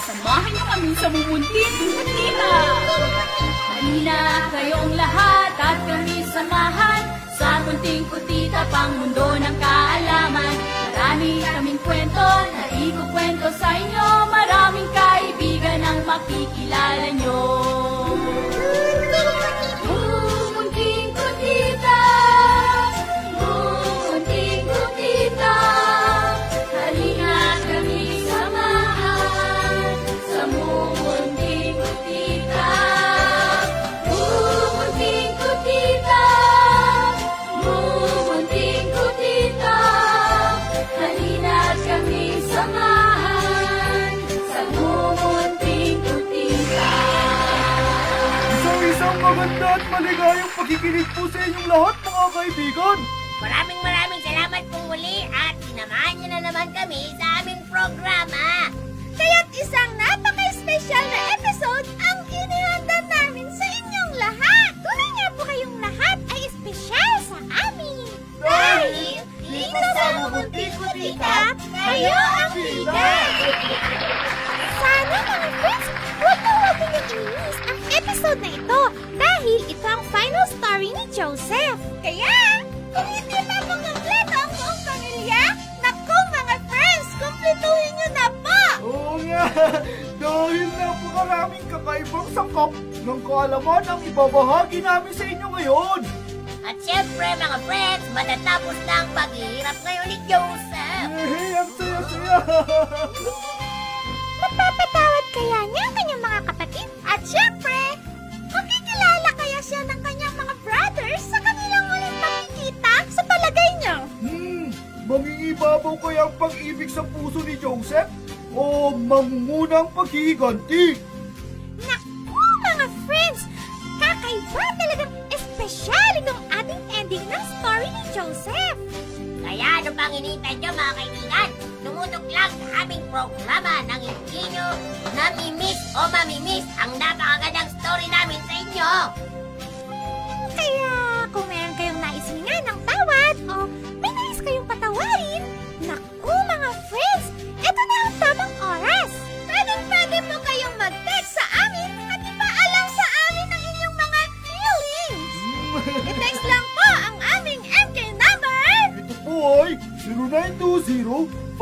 Samahan niyo kami sa mumunting kutita. Halina kayong lahat at kami samahan sa munting kutita, pang mundo ng kaalaman. Marami kaming kwento na ikukwento sa inyo. Maraming kaibigan ang makikilala nyo. Munting kutita, munting kutita. Halina kami samahan sa munting kutita. Munting kutita, munting kutita. Halina kami samahan sa munting kutita. Isang maganda at maligayang pagkikinig po sa inyong lahat, mga kaibigan. Maraming salamat po muli at sinamahan niyo na naman kami sa aming programa. Kaya't isang napaka-special na episode ang inihanda namin sa inyong lahat. Tunay nga po kayong lahat ay espesyal sa amin. Dahil dito sa Munting Kutita, kayo ang bigay. Sana mga friends, huwag niyong i-miss ang episode na ito dahil ito ang final story ni Joseph. Kaya, kung hindi pa po kompleto ang buong pamilya, naku mga friends, kumpletuhin nyo na po! Oo nga, dahil napakaraming kakaibang sangkap ng kaalaman ang ibabahagi namin sa inyo ngayon. At syempre mga friends, matatapos na ang paghihirap ngayon ni Joseph. Ang saya-saya. Mapapatawad kaya niya ang kanyang mga kapatid? At syempre, makikilala kaya siya ng kanyang mga brothers sa kanilang uling makikita sa palagay niyo? Mangingibabaw kaya ang pag-ibig sa puso ni Joseph? O mangungunang paghihiganti? Naku mga friends, kakaiba talagang espesyal itong ating ending ng story ni Joseph. Kaya ano pang hinihintay niyo mga kaibigan? Tumutok lang sa aming programa nang hindi nyo namimiss o mamimiss ang napakagandang story namin sa inyo. Kaya kung meron kayong nais hinga ng tawad o may nais kayong patawarin, naku mga friends, ito na ang tamang oras. Pwede po kayong mag-text sa amin at ipaalam sa amin ang inyong mga feelings. I-text lang po ang aming MK number. Ito po ay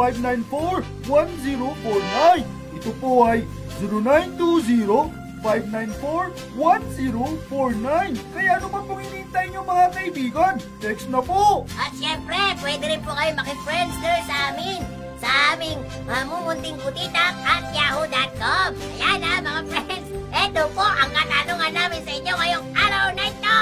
0920-594-1049. Ito po ay 0920-594-1049. Kaya ano pa pong hinihintay nyo mga kaibigan? Text na po! At syempre, pwede rin po kayo makifriendster sa amin sa aming mumunting kutita at yahoo.com. Ayan mga friends, eto po ang katanungan namin sa inyo ngayong araw na ito.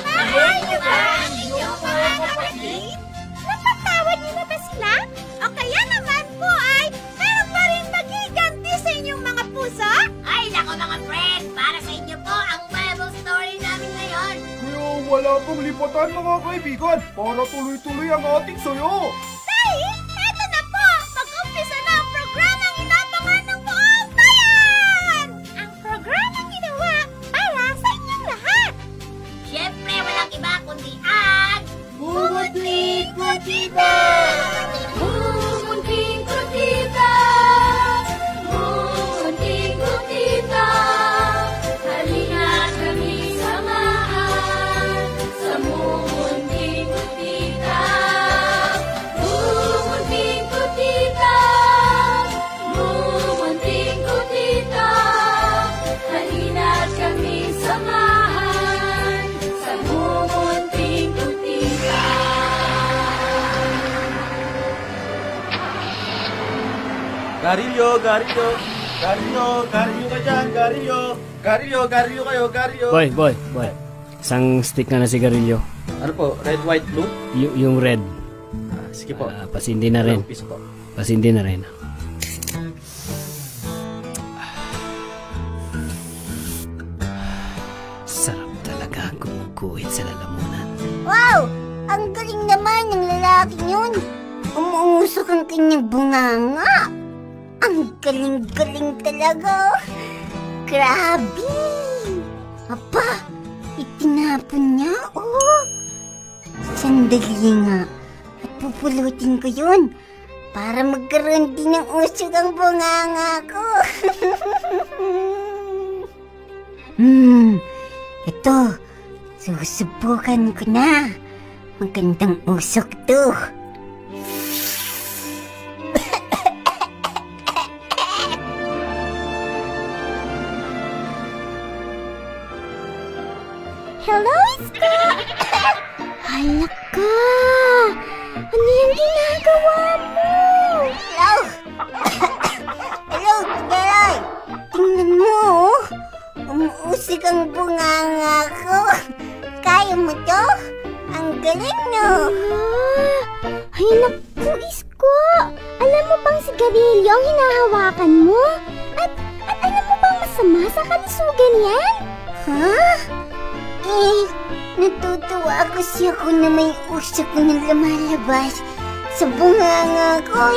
Mahal niyo ba ang inyong mga kapatid? Napatawad niyo na ba sila? O kaya naman po ay meron pa rin magiganti sa inyong mga puso? Ay nako mga friends, para sa inyo po ang Bible story namin ngayon. Kaya wala pong lipatan mga kaibigan para tuloy-tuloy ang ating sayo. Dahil eto na po, mag-umpisa na ang programang inabangan ng buong bayan! Ang programang ginawa para sa inyong lahat. Siyempre, walang iba kundi ang Munting Kutita! Munting kutita, munting kutita. Halina kami samahan sa munting kutita. Munting kutita, munting kutita. Halina kami samahan sa munting kutita. Garilyo ka dyan, Garilyo kayo, Garilyo. Boy. Isang stick na sigarilyo. Ano po, red, white, blue? Yung red. Sige po. Pasindi na rin. Piece po. Pasindi na rin. Sarap talaga gumuguhit sa lalamunan. Wow! Ang galing naman ng lalaking yun. Umuusok ang kanyang bunganga. Ang galing-galing talaga. Grabe! Aba, itinapon niya, oh. Sandali nga. At pupulutin ko yun. para magkaroon din ng usok ang bunganga ko. Ito, susubukan ko na. Magandang usok to. Hello, Isko! Hala ka! Ano yung ginagawa mo? Hello! Hello, Geray! Tingnan mo, oh. Umuusik ang bunganga ko. Kaya mo to? Ang galing, no? Ay, naku, Isko! Alam mo bang sigarilyo ang hinahawakan mo? At alam mo bang masama sa kalusugan yan? Ha? Natutuwa kasi ako na may usok na lumalabas sa bunganga ko,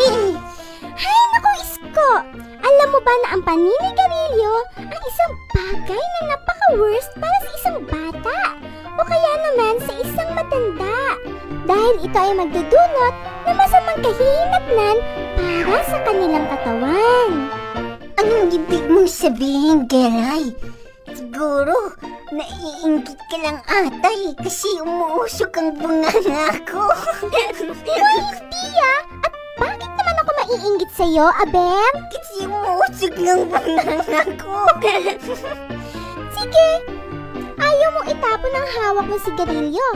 Ay, naku, Isko! Alam mo ba na ang paninigarilyo ang isang bagay na napaka-worst para sa isang bata o kaya naman sa isang matanda dahil ito ay magdudulot na masamang kahihinatnan para sa kanilang katawan. Anong ibig mong sabihin, Geray? Siguro, naiinggit ka lang ata kasi umuusok ang bunganga ko. Hoy, hindi At bakit naman ako maiinggit sa'yo, Aber? Kasi umuusok ng bunganga ko. Sige, ayaw mong itapon ang hawak ng sigarilyo.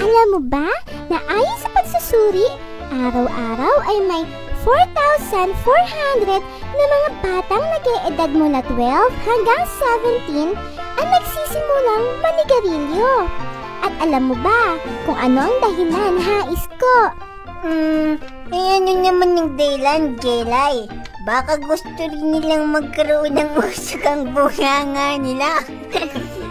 Alam mo ba na ayon sa pagsusuri, araw-araw ay may 4,400 na mga batang nag-eedad mula 12 hanggang 17 ang nagsisimulang manigarilyo. At alam mo ba kung ano ang dahilan, ha, Isko? Ano naman yung dahilan, Gelay? Baka gusto rin nilang magkaroon ng usok ang bunganga nila.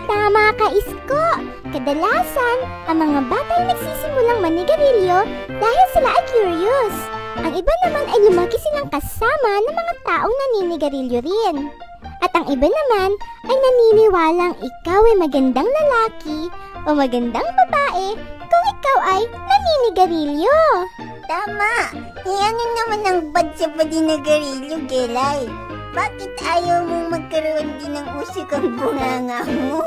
Tama ka, Isko. Kadalasan, ang mga bata ay nagsisimulang manigarilyo dahil sila ay curious. Ang iba naman ay lumaki silang kasama ng mga taong naninigarilyo rin. At ang iba naman ay naniniwalang ikaw ay magandang lalaki o magandang babae kung ikaw ay naninigarilyo. Tama! Ano naman ang bad sa paninigarilyo, Gelay? Bakit ayaw mong magkaroon din ng usok ang bunganga mo?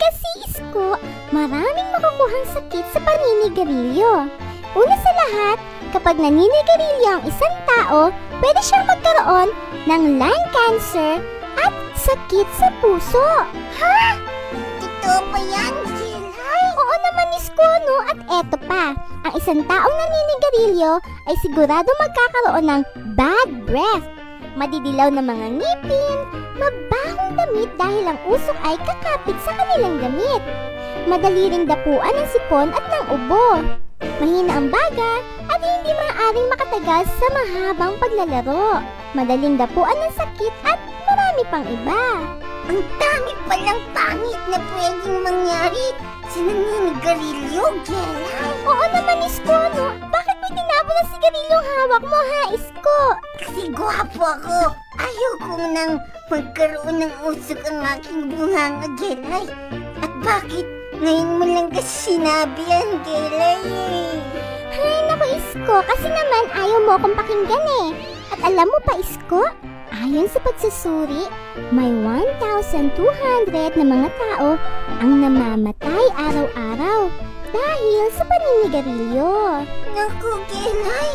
Kasi, Isko, maraming makukuhang sakit sa paninigarilyo. Una sa lahat, kapag naninigarilyo ang isang tao, pwede siyang magkaroon ng lung cancer at sakit sa puso. Ha? Totoo ba yan, Gelay? Oo naman, Isko, no? At eto pa, ang isang taong naninigarilyo ay sigurado magkakaroon ng bad breath, madidilaw na mga ngipin, mabahong damit dahil ang usok ay kakapit sa kanilang damit. Madali ring dapuan ng sipon at ng ubo. Mahina ang baga at hindi maaaring makatagal sa mahabang paglalaro. Madaling dapuan ng sakit at marami pang iba. Ang dami palang pangit na pwedeng mangyari sa naninigarilyo, Gelay. Oo naman, Isko, no? Bakit mo tinapon ang sigarilyong hawak mo, ha, Isko? Kasi gwapo ako. Ayaw kong nang magkaroon ng usok ang aking bunganga, Gelay. At bakit ngayon mo lang kasi sinabi yan, Gelay? Ay, naku, Isko, kasi naman ayaw mo akong pakinggan eh. At alam mo pa, Isko, ayon sa pagsusuri, may 1,200 na mga tao ang namamatay araw-araw dahil sa paninigarilyo. Naku, Gelay,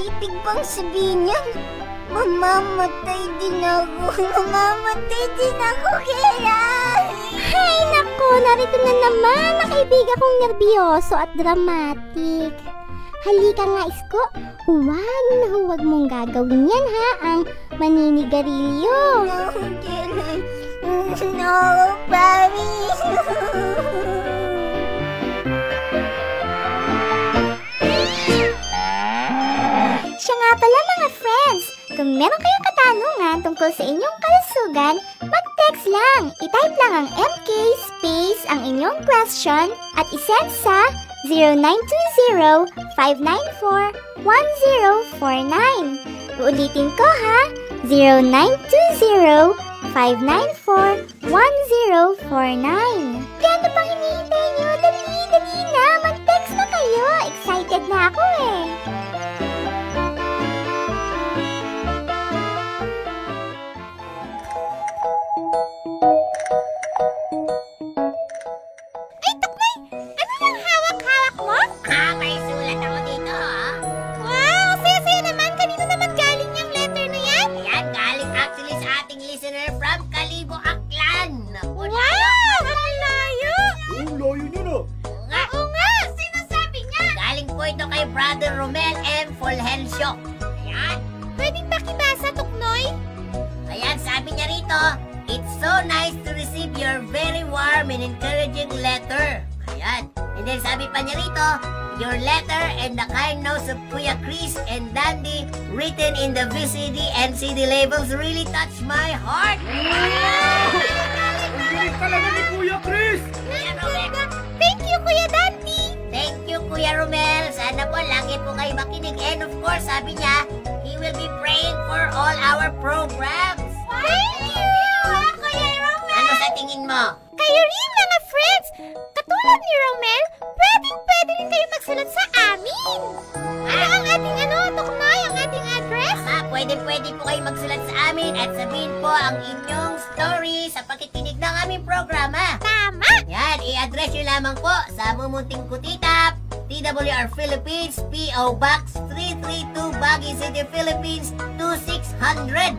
ibig bang sabihin yan? Mamamatay din ako. Mamamatay din ako, Gelay. Ay, naku, narito na naman ang kaibigan kong nerbiyoso at dramatic. Halika nga, Isko. Huwag mong gagawin yan, ha? Ang maninigarilyo. No, Gelay. No, promise. Siya nga pala, mga friends. Kung meron kayong katanungan tungkol sa inyong kalusugan, mag-text lang. I-type lang ang MK space ang inyong question at isend sa 0920-594-1049. Uulitin ko, ha? 0920-594-1049. Kaya pang hinihintay nyo? Dali na! Mag-text na kayo! Excited na ako eh! Pwedeng pakibasa, Tuknoy? Ayan, sabi niya rito, "It's so nice to receive your very warm and encouraging letter." Ayan. And then sabi pa niya rito, "Your letter and the kind notes of Kuya Chris and Dandy written in the VCD and CD labels really touch my heart." Ang galing talaga ni Kuya Chris! Thank you, Kuya Dandy! Thank you, Kuya Romel. Sana po lagi po kayo makinig. And of course, sabi niya, he will be praying for all our programs. Thank you, Kuya Romel! Ano sa tingin mo? Kayo rin, mga friends! Katulad ni Romel, pwede rin kayo magsulat sa amin! Ano ang ating Tuknoy, ang ating address? Pwede po kayo magsulat sa amin at sabihin po ang inyong story sa pakikinig ng aming programa. Tama! Yan, i-address nyo lamang po sa Mumunting Kutitap, TWR Philippines, P.O. Box 332, Baguio City, Philippines, 2600.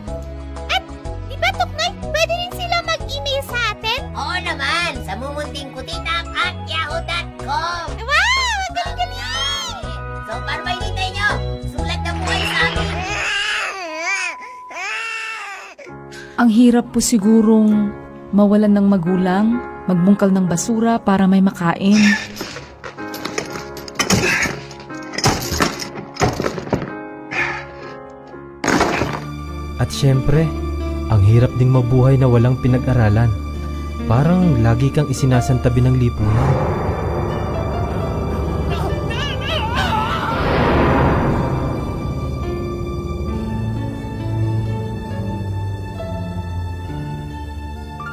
At, di ba, Tuknoy, pwede rin sila mag-email sa atin? Oo naman, sa mumuntingkutitap@yahoo.com. Wow! Ang galing-galing! So, paano ba hinintay nyo? Sulat na po kayo sa amin. Ang hirap po sigurong mawalan ng magulang, magbungkal ng basura para may makain. At syempre, ang hirap ding mabuhay na walang pinag-aralan. Parang lagi kang isinasantabi ng lipunan.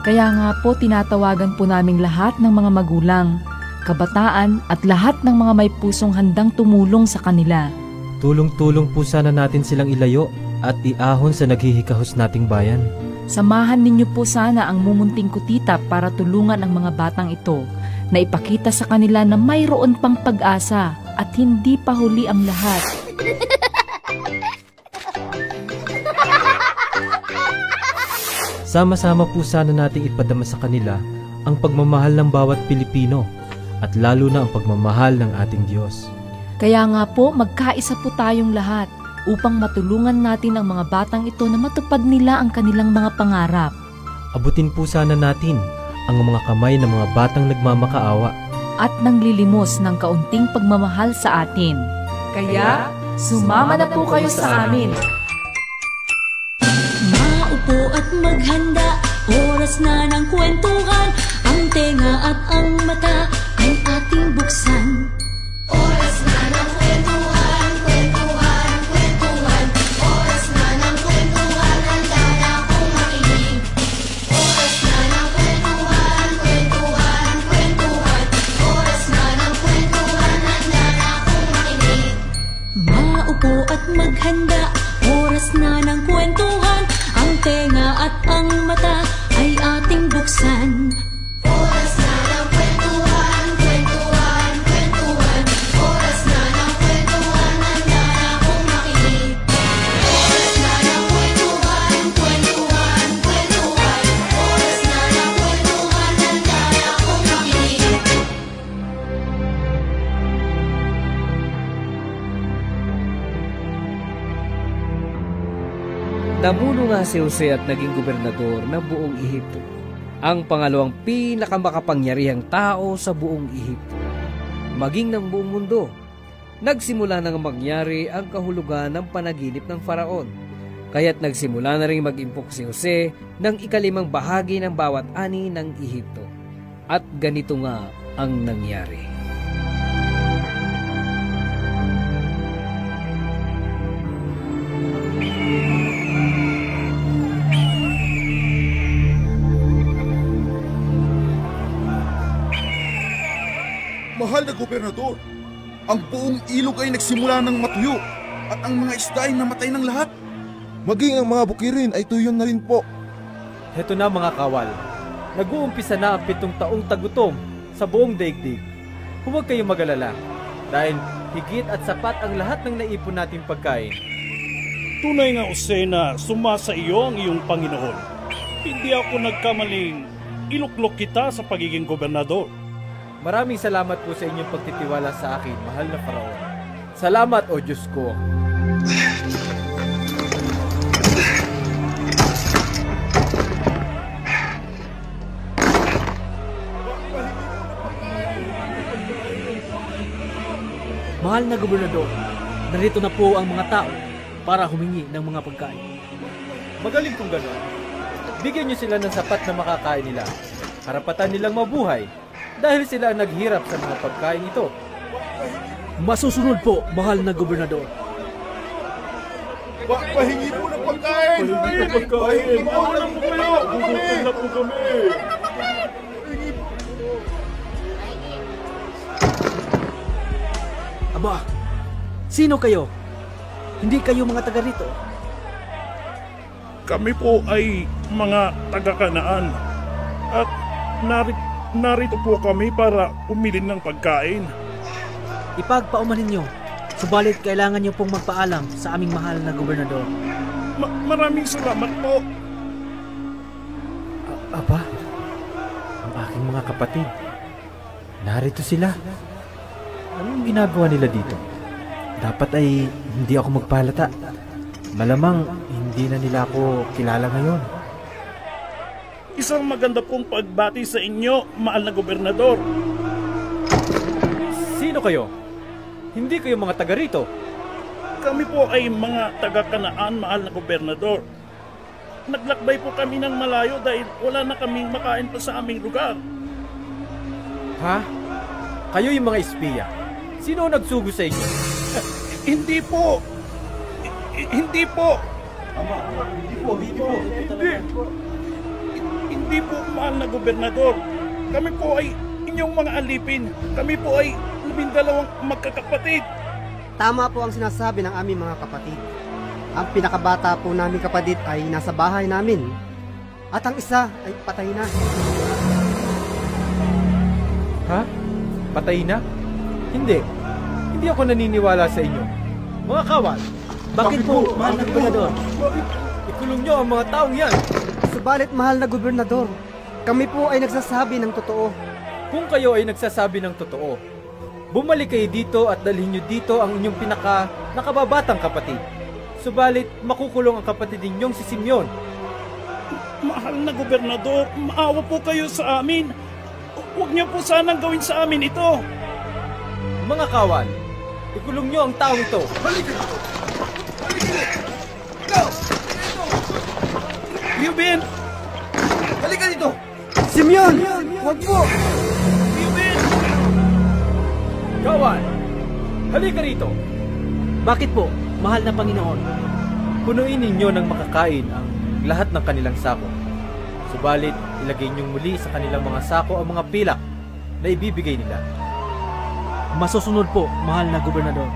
Kaya nga po tinatawagan po naming lahat ng mga magulang, kabataan at lahat ng mga may pusong handang tumulong sa kanila. Tulong-tulong po sana natin silang ilayo at iahon sa naghihikahos nating bayan. Samahan ninyo po sana ang Mumunting Kutitap para tulungan ang mga batang ito na ipakita sa kanila na mayroon pang pag-asa at hindi pa huli ang lahat. Sama-sama po sana nating ipadama sa kanila ang pagmamahal ng bawat Pilipino at lalo na ang pagmamahal ng ating Diyos. Kaya nga po magkaisa po tayong lahat upang matulungan natin ang mga batang ito na matupad nila ang kanilang mga pangarap. Abutin po sana natin ang mga kamay ng mga batang nagmamakaawa At nanglilimos ng kaunting pagmamahal sa atin. Kaya, sumama na po kayo sa amin. Maupo at maghanda, oras na ng kwentuhan. Ang tenga at ang mata ay ating buksan. Oras na ng kwentuhan, kwentuhan, kwentuhan. Oras na ng kwentuhan, handa na akong makinig. Oras na ng kwentuhan, kwentuhan, kwentuhan. Oras na ng kwentuhan, handa na akong makinig. Maupo at maghanda, oras na ng kwentuhan. Ang tenga at ang mata ay ating buksan. Oras na ng kwentuhan, kwentuhan, kwentuhan. Oras na ng kwentuhan, handa na akong makinig. Oras na ng kwentuhan, kwentuhan, kwentuhan. Oras na ng kwentuhan, handa na akong makinig. Namuno nga si Jose at naging gobernador ng buong Ehipto. Ang pangalawang pinakamakapangyarihang tao sa buong Ehipto. Maging ng buong mundo. Nagsimula nang mangyari ang kahulugan ng panaginip ng Faraon. Kaya't nagsimula na rin mag-impok si Jose ng ikalimang bahagi ng bawat ani ng Ehipto. At ganito nga ang nangyari. Mahal na gobernador, ang buong ilog ay nagsimula ng matuyo at ang mga isda ay namatay ng lahat. Maging ang mga bukirin ay tuyo na rin po. Heto na mga kawal, nag-uumpisa na ang 7 taong tagutom sa buong daigdig. Huwag kayong mag-alala dahil higit at sapat ang lahat ng naipon nating pagkain. Tunay nga, Jose, na sumasa iyo ang iyong Panginoon. Hindi ako nagkamaling iluklok kita sa pagiging gobernador. Maraming salamat po sa inyong pagtitiwala sa akin, mahal na Faraon. Salamat, O Diyos ko. Mahal na gobernador, narito na po ang mga tao para humingi ng mga pagkain. Magaling kung gano'n. Bigyan niyo sila ng sapat na makakain nila. Karapatan nilang mabuhay dahil sila ang naghirap sa mga pagkain ito. Masusunod po, mahal na gobernador. Pahingi po ng pagkain! Pahingi ng pagkain! Mauna po kayo! Gugutom na po kami! Aba, sino kayo? Hindi kayo mga taga rito. Kami po ay mga taga-Kanaan at narito po kami para umilin ng pagkain. Ipagpaumanin nyo, subalit kailangan nyo pong magpaalam sa aming mahal na gobernador. Maraming salamat po. Aba, ang aking mga kapatid. Narito sila. Anong ginagawa nila dito? Dapat ay hindi ako magpalata. Malamang hindi na nila ako kilala ngayon. Isang maganda pong pagbati sa inyo, mahal na gobernador. Sino kayo? Hindi kayo mga taga rito. Kami po ay mga taga-Kanaan, mahal na gobernador. Naglakbay po kami ng malayo dahil wala na kaming makain pa sa aming lugar. Ha? Kayo yung mga espiya. Sino ang nagsugo sa inyo? Hindi po. Hindi po. Hindi po, mahal na gobernador. Kami po ay inyong mga alipin. Kami po ay 12 magkakapatid. Tama po ang sinasabi ng aming mga kapatid. Ang pinakabata po namin kapatid ay nasa bahay namin. At ang isa ay patay na. Ha? Patay na? Hindi. Hindi ako naniniwala sa inyo. Mga kawal, Bakit po, mahal na gobernador? ikulong nyo ang mga taong yan. Subalit mahal na gobernador, kami po ay nagsasabi ng totoo. Kung kayo ay nagsasabi ng totoo, bumalik kayo dito at dalhin nyo dito ang inyong nakababatang kapatid. Subalit, makukulong ang kapatid ninyong si Simeon. Mahal na gobernador, maawa po kayo sa amin. Huwag niyo po sanang gawin sa amin ito. Mga kawal, ikulong nyo ang taong ito. Ruben! Halika dito! Simeon! Huwag po! Ruben! Kawal, halika rito. Bakit po, mahal na Panginoon? Punuin ninyo ng makakain ang lahat ng kanilang sako. Subalit, ilagay ninyong muli sa kanilang mga sako ang mga pilak na ibibigay nila. Masusunod po, mahal na gobernador.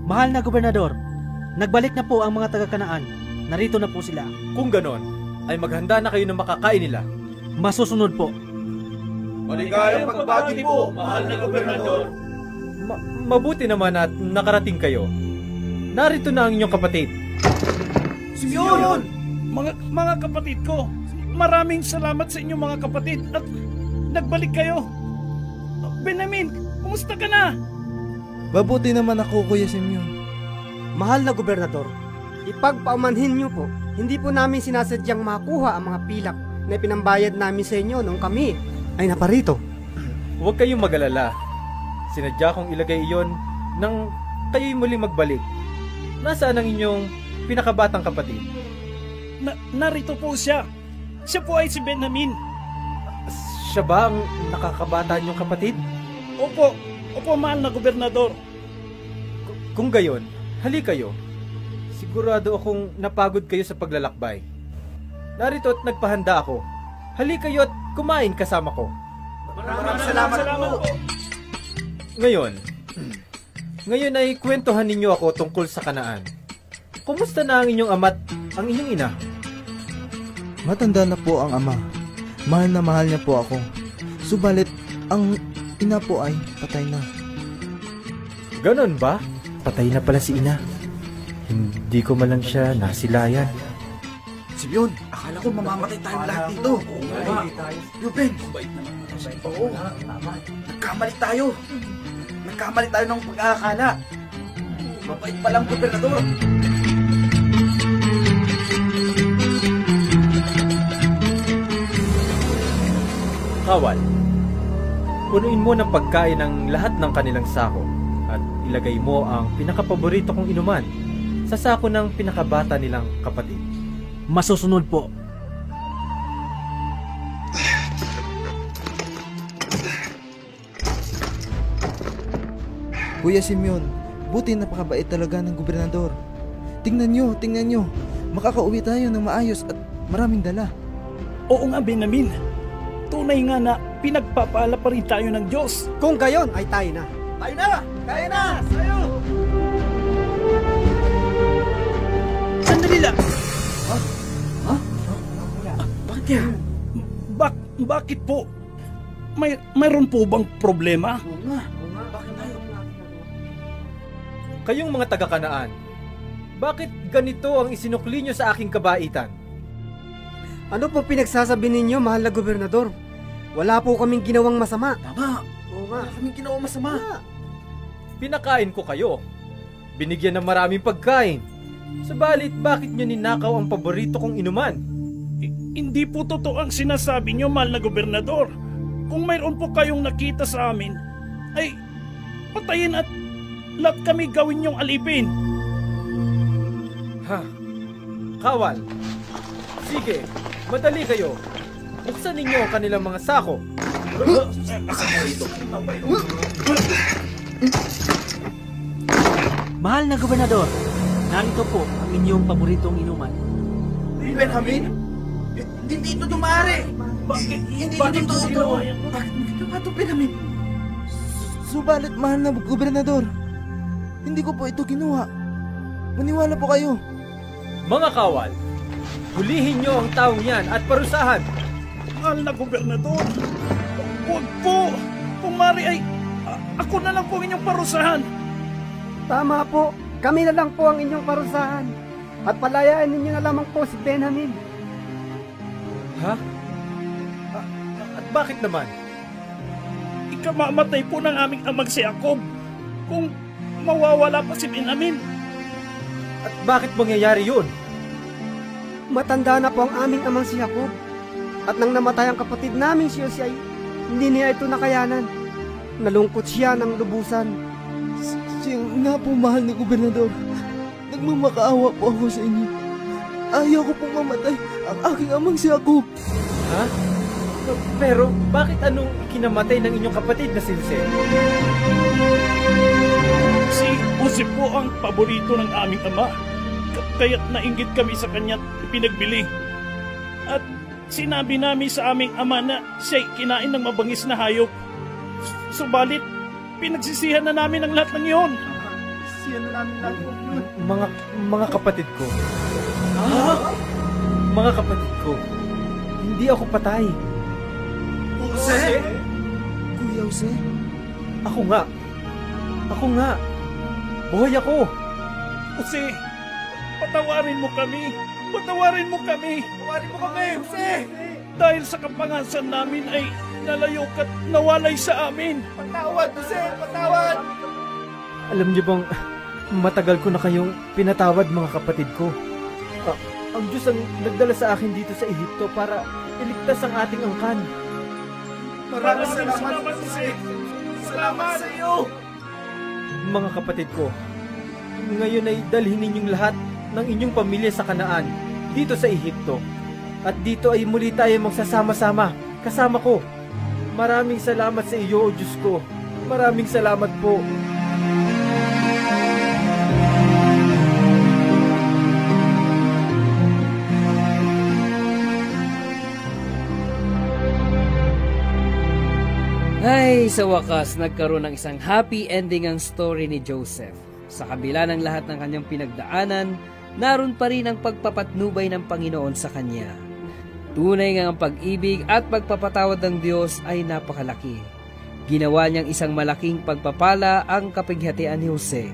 Mahal na gobernador, nagbalik na po ang mga taga-Kanaan. Narito na po sila. Kung ganon, ay maghanda na kayo ng makakain nila. Masusunod po. Maligayang pagbati po, mahal na gobernador. Mabuti naman at nakarating kayo. Narito na ang inyong kapatid. Simeon! Mga kapatid ko, maraming salamat sa inyong mga kapatid at nagbalik kayo. Benjamin, kumusta ka na? Mabuti naman ako, Kuya Simeon. Mahal na gobernador, ipagpaumanhin niyo po, hindi po namin sinasadyang makuha ang mga pilak na pinambayad namin sa inyo nung kami ay naparito. Huwag kayong magalala. Sinadya kong ilagay iyon nang kayo'y muling magbalik. Nasaan ang inyong pinakabatang kapatid? Narito po siya. Siya po ay si Benjamin. Siya ba ang nakakabata niyong kapatid? Opo, mahal na gobernador. Kung gayon, hali kayo. Sigurado akong napagod kayo sa paglalakbay. Narito at nagpahanda ako. Hali kayo at kumain kasama ko. Maraming salamat po. Ngayon ay kwentuhan ninyo ako tungkol sa Kanaan. Kumusta na ang inyong ama't ang inyong ina? Matanda na po ang ama. Mahal na mahal niya po ako. Subalit, ang ina po ay patay na. Ganon ba? Patay na pala si ina. Hindi ko man lang siya nasilayan. Simeon, akala ko mamamatay tayo lahat dito. Ruben, nagkamali tayo. Nagkamali tayo ng pag-aakala. Mabait palang gobernador. Kawal, punuin mo ng pagkain ng lahat ng kanilang sako at ilagay mo ang pinakapaborito kong inuman sa sako ng pinakabata nilang kapatid. Masusunod po. Kuya Simeon, buti napakabait talaga ng gobernador. Tingnan nyo. Makakauwi tayo ng maayos at maraming dala. Oo nga, Benjamin. Tunay nga na pinagpapala pa rin tayo ng Diyos. Kung gayon ay tayo na. Tayo na! Sayo! Sandali lang! Bakit kaya? Bakit po? Mayroon po bang problema? Oo nga. Bakit tayo? Kayong mga taga-Kanaan, bakit ganito ang isinukli nyo sa aking kabaitan? Ano po pinagsasabi ninyo, mahal na gobernador? Wala po kaming ginawang masama. Tama. Oo nga. Wala kaming ginawang masama. Pinakain ko kayo. Binigyan ng maraming pagkain. Subalit, bakit nyo ninakaw ang paborito kong inuman? Hindi po totoo ang sinasabi nyo, mahal na gobernador. Kung mayroon po kayong nakita sa amin, ay patayin at lahat kami gawin yung alipin. Ha? Kawal. Sige, madali kayo. Buksan ninyo ang kanilang mga sako. Mahal na gobernador, narito po ang inyong paboritong inuman. Benjamin? Hindi ito dumari. Bakit ito ginawa? Bakit mo ginawa ito, Benjamin? Subalit, mahal na gobernador, hindi ko po ito ginawa. Maniwala po kayo. Mga kawal, hulihin nyo ang taong yan at parusahan. Mahal na gobernador, huwag po. Kung mari ay ako na lang po inyong parusahan. Tama po. Kami na lang po ang inyong parusahan. At palayain ninyo na lamang po si Benjamin. Ha? At bakit naman? Ikamamatay po ng aming amang si Jacob kung mawawala pa si Benjamin. At bakit mangyayari yun? Matanda na po ang aming amang si Jacob. At nang namatay ang kapatid naming si Jose, hindi niya ito nakayanan. Nalungkot siya ng lubusan. Siya nga po, mahal na gobernador. Nagmamakaawa po ako sa inyo. Ayaw ko pong mamatay ang aking amang si Jacob. Ha? Pero bakit anong ikinamatay ng inyong kapatid na si Jose? Si Jose po ang paborito ng aming ama. Kaya't nainggit kami sa kanya't ipinagbili. At sinabi namin sa aming ama na siya'y kinain ng mabangis na hayop. Subalit, pinagsisihan na namin ang lahat ng iyon. Mga kapatid ko. Mga kapatid ko, hindi ako patay. Jose? Kuya Jose? Ako nga. Buhay ako. Jose, patawarin mo kami. Patawarin mo kami, Jose! dahil sa kapangasan namin ay nalayok at nawalay sa amin. Patawad, Jose! Patawad! Alam niyo bang matagal ko na kayong pinatawad, mga kapatid ko. Ang Diyos ang nagdala sa akin dito sa Ehipto para iligtas ang ating angkan. Maraming salamat, Jose! Salamat sa iyo! Mga kapatid ko, ngayon ay dalhin ninyong lahat ng inyong pamilya sa Kanaan dito sa Ehipto. At dito ay muli tayo magsasama-sama kasama ko. Maraming salamat sa iyo, O Diyos ko. Maraming salamat po. Ay, sa wakas, nagkaroon ng isang happy ending ang story ni Joseph. Sa kabila ng lahat ng kanyang pinagdaanan, naroon pa rin ang pagpapatnubay ng Panginoon sa kanya. Tunay nga ang pag-ibig at pagpapatawad ng Diyos ay napakalaki. Ginawa niyang isang malaking pagpapala ang kapighatian ni Jose.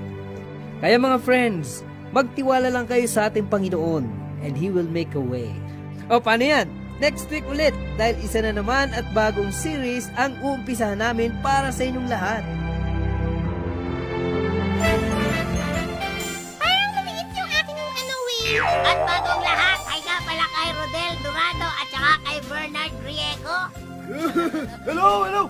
Kaya mga friends, magtiwala lang kayo sa ating Panginoon and He will make a way. O paano yan? Next week ulit dahil isa na naman at bagong series ang uumpisahan namin para sa inyong lahat. At bagong lahat, ay nga pala kay Rodel Dorado at saka kay Bernard Riego. Hello!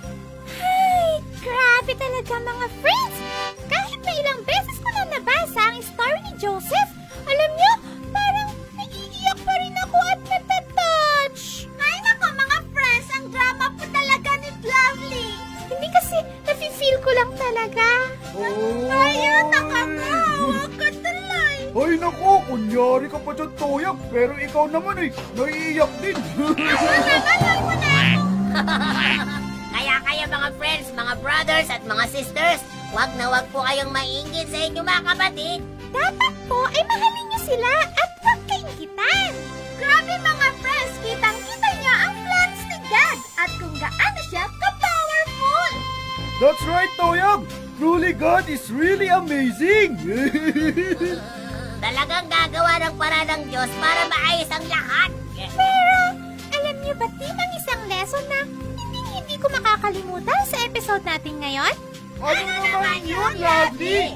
Ay, grabe talaga mga friends! Kahit may ilang beses ko na nabasa ang story ni Joseph, alam niyo, parang naiiyak pa rin ako at natatouch. Ay nako mga friends, ang drama po talaga ni Lovely. Hindi kasi, nafe-feel ko lang talaga. Ayun, nakakawa ka tuloy. Ay naku, kunyari ka pa dyan, Toyag. Pero ikaw naman naiiyak din. Kaya kayo mga friends, mga brothers at mga sisters, wag na wag po kayong maiingit sa inyong mga kapatid. Dapat po ay mahalin niyo sila at huwag kaingitan. Grabe mga friends, kitang-kita niya ang plans ni God at kung gaano siya ka-powerful. That's right, Toyag. Truly, God is really amazing. Talagang gagawa ng paraan ng Diyos para maayos ang lahat. Pero, alam niyo ba, Tim, ang isang lesson na hindi ko makakalimutan sa episode natin ngayon? Ano naman yun, Lovely?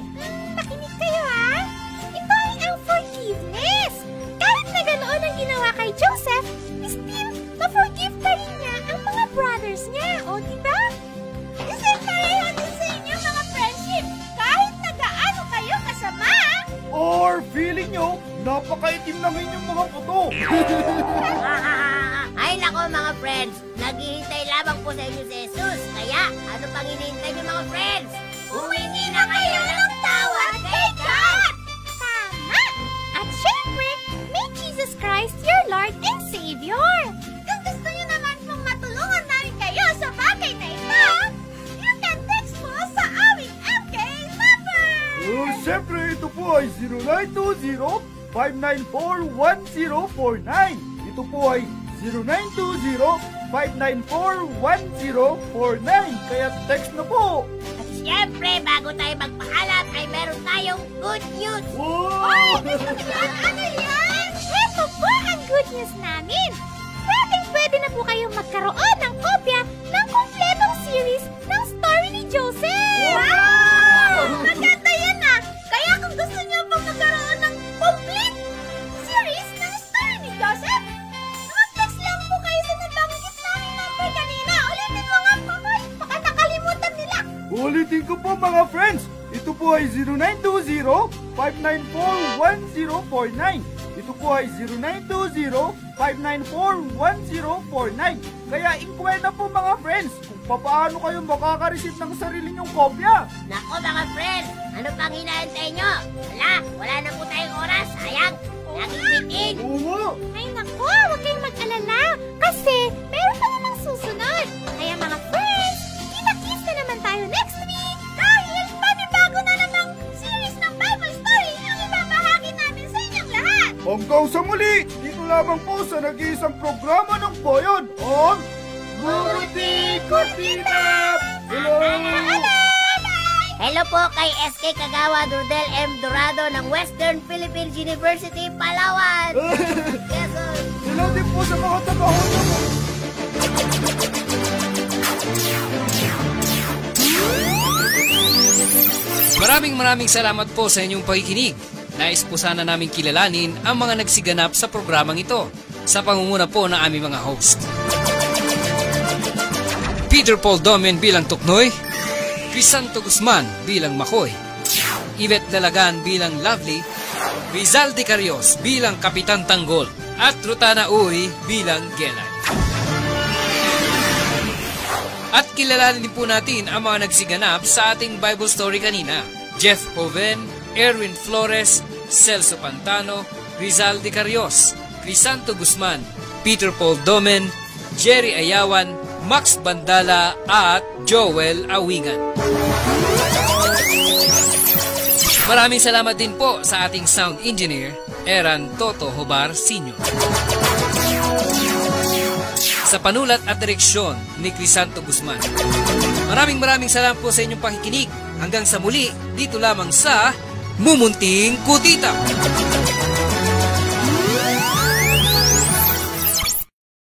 Makinig kayo, ha? Ito ay ang forgiveness. Kahit na ganoon ang ginawa kay Joseph, still, ma-forgive pa rin niya ang mga brothers niya. O, diba? Kasi pareho din sa inyo mga friendship. Kahit na gaano kayo kasama. Or feeling nyo, napakaitim lang inyong mga puto. Ay nako mga friends, naghihintay lamang po sa inyo si Jesus. Kaya, ano pang hinihintay niyo mga friends? Humingi na kayo ng tawad kay God! Tama! At syempre, make Jesus Christ your Lord and Savior! Kung gusto niyo naman pong matulungan namin kayo sa bagay na ito, you can text po sa aming MK number! Siyempre, ito po ay 0920-594-1049. Ito po ay 0920-594-1049. Kaya text na po. At syempre, bago tayo magpaalam ay meron tayong good news. Wow! Ano yan? Ito po ang good news namin! Pwede na po kayong magkaroon ng kopya ng kompletong series ng story ni Joseph! Wow! Maganda yan ah! Kaya kung gusto niyo pong magkaroon ng complete series ng story ni Joseph, mag-text lang po kayo sa nabanggit namin number kanina. Ulitin mo nga po, baka nakalimutan nila. Ulitin ko po mga friends. Ito po ay 0920-594-1049. Ito po ay 0920-594-1049. Kaya inquire na po mga friends kung paano kayo makaka-receive ng sarili nyong kopya. Nako mga friends, ano pang hinahintay nyo? Wala na po tayong oras. Sayang, laging bitin. Oo. Ay naku, huwag kayong mag-alala kasi meron pa namang susunod. Kaya mga friends, kita-kits na naman tayo next week dahil panibago na namang series ng Bible story ang ibabahagi namin sa inyong lahat. Hanggang sa muli, dito lamang po sa nag-iisang programa ng bayan ang Bumuti Kutita! Hello! Hello po kay SK Kagawa Rodel M. Dorado ng Western Philippines University, Palawan. Yes, sir. Hello din po sa mga taga-hono mo. Maraming salamat po sa inyong pakikinig. Nais po sana namin kilalanin ang mga nagsiganap sa programang ito sa pangunguna po ng aming mga host. Peter Paul Domen bilang Tuknoy, Crisanto Guzman bilang Makoy, Yvette Dalagan bilang Lovely, Rizal de Carios bilang Kapitan Tanggol, at Rutana Uy bilang Gelay. At kilalanin din po natin ang mga nagsiganap sa ating Bible story kanina. Jeff Hoven, Erwin Flores, Celso Pantano, Rizal de Carios, Crisanto Guzman, Peter Paul Domen, Jerry Ayawan, Max Bandala at Joel Awingan. Maraming salamat din po sa ating sound engineer, Eran Toto Hobar Sr. Sa panulat at direksyon ni Crisanto Guzman. Maraming salamat po sa inyong pakikinig. Hanggang sa muli, dito lamang sa Mumunting Kutita!